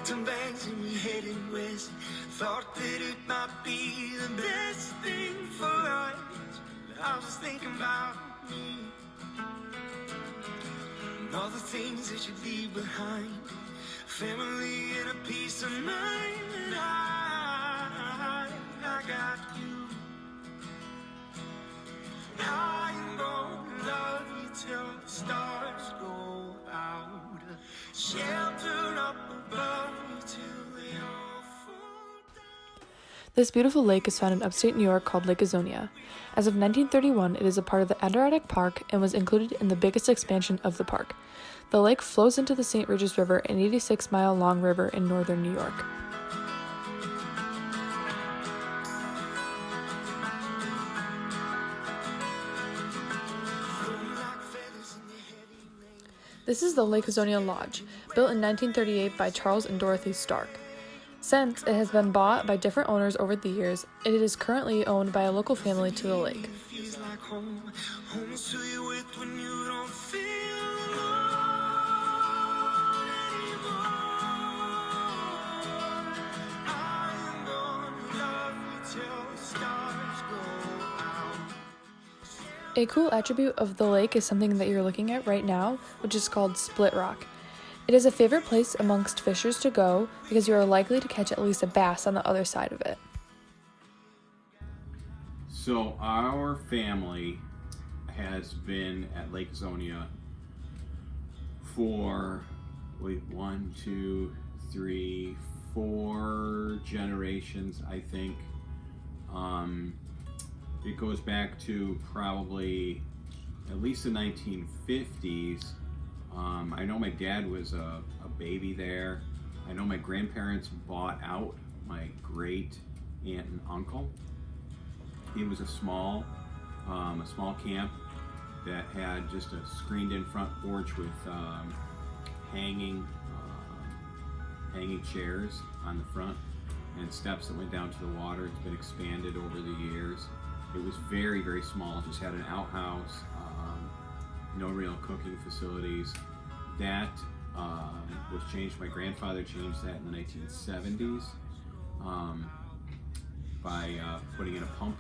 Packed some bags and we headed west. Thought that it might be the best thing for us. I was thinking about me and all the things that you leave behind. Family and a peace of mind. And I got you. I am gonna love you till the stars go out. Shelter up above you till they all fall down. This beautiful lake is found in upstate New York called Lake Ozonia. As of 1931, it is a part of the Adirondack Park and was included in the biggest expansion of the park. The lake flows into the St. Regis River, an 86-mile-long river in northern New York. This is the Lake Ozonia Lodge, built in 1938 by Charles and Dorothy Stark. Since it has been bought by different owners over the years, it is currently owned by a local family to the lake. Feels like home. Home is who you're with when you don't feel alone anymore. I am gonna love you till the stars go out. A cool attribute of the lake is something that you're looking at right now, which is called Split Rock. It is a favorite place amongst fishers to go because you are likely to catch at least a bass on the other side of it. So our family has been at Lake Ozonia for 4 generations, I think. It goes back to probably at least the 1950s. I know my dad was a baby there. I know my grandparents bought out my great aunt and uncle. It was a small camp that had just a screened-in front porch with hanging chairs on the front and steps that went down to the water. It's been expanded over the years. It was very, very small. It just had an outhouse, no real cooking facilities. That was changed. My grandfather changed that in the 1970s by putting in a pump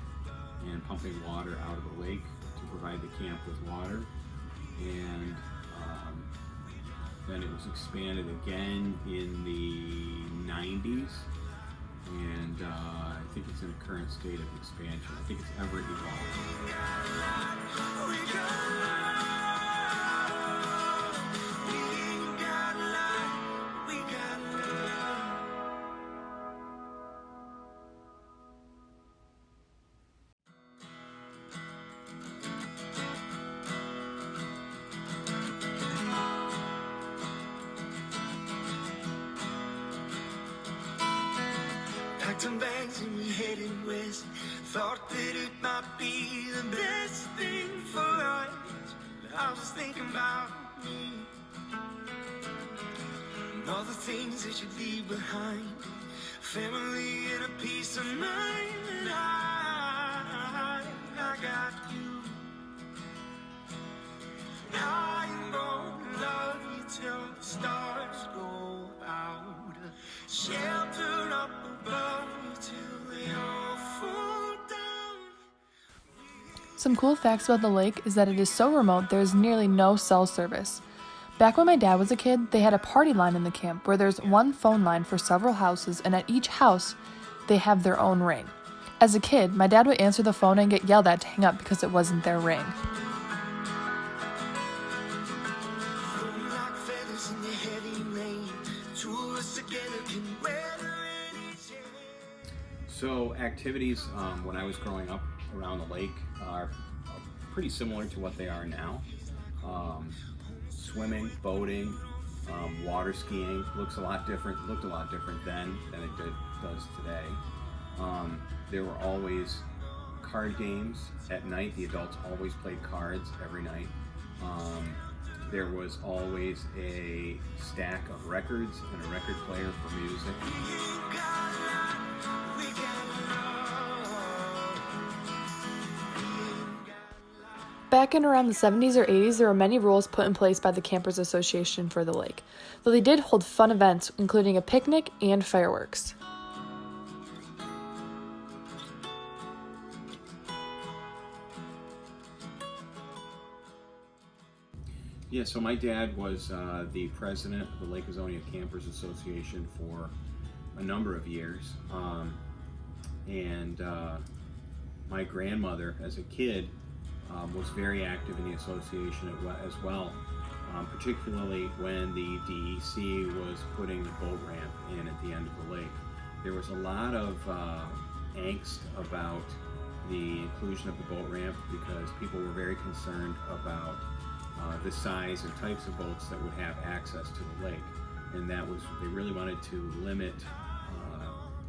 and pumping water out of the lake to provide the camp with water. And then it was expanded again in the 90s. And I think it's in a current state of expansion. I think it's ever evolving. Packed some bags and we headed west. Thought that it might be the best thing for us. I was thinking about me and all the things that you leave behind. Family and a peace of mind. And I got you. I am gonna love you till the stars go out. Shelter up above you till they all fall down. Some cool facts about the lake is that it is so remote there is nearly no cell service. Back when my dad was a kid, they had a party line in the camp where there's one phone line for several houses, and at each house, they have their own ring. As a kid, my dad would answer the phone and get yelled at to hang up because it wasn't their ring. Like feathers in the heavy rain, two of us together can weather any change. So activities when I was growing up around the lake are pretty similar to what they are now. Swimming, boating, water skiing looked a lot different then than it does today. There were always card games at night. The adults always played cards every night. There was always a stack of records and a record player for music. back in around the 70s or 80s, there were many rules put in place by the Campers Association for the lake, though they did hold fun events, including a picnic and fireworks. Yeah, so my dad was the president of the Lake Ozonia Campers Association for a number of years. And my grandmother, as a kid, was very active in the association as well, particularly when the DEC was putting the boat ramp in at the end of the lake. There was a lot of angst about the inclusion of the boat ramp because people were very concerned about the size and types of boats that would have access to the lake, and they really wanted to limit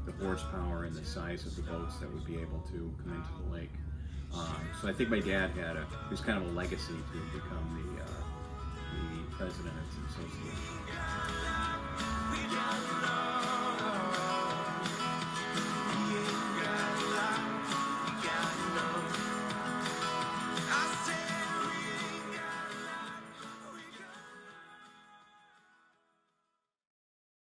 the horsepower and the size of the boats that would be able to come into the lake. So I think my dad it was kind of a legacy to become the president of the association.